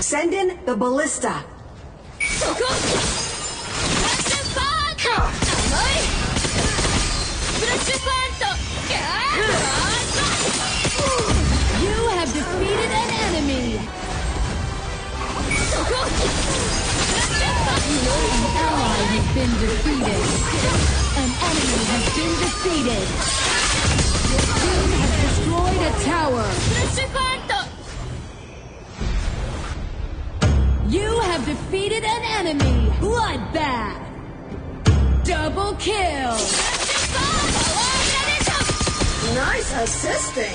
Send in the ballista. You have defeated an enemy. An ally has been defeated. An enemy has been defeated. Your team has destroyed a tower. You have defeated an enemy. Bloodbath. Double kill. Nice assisting.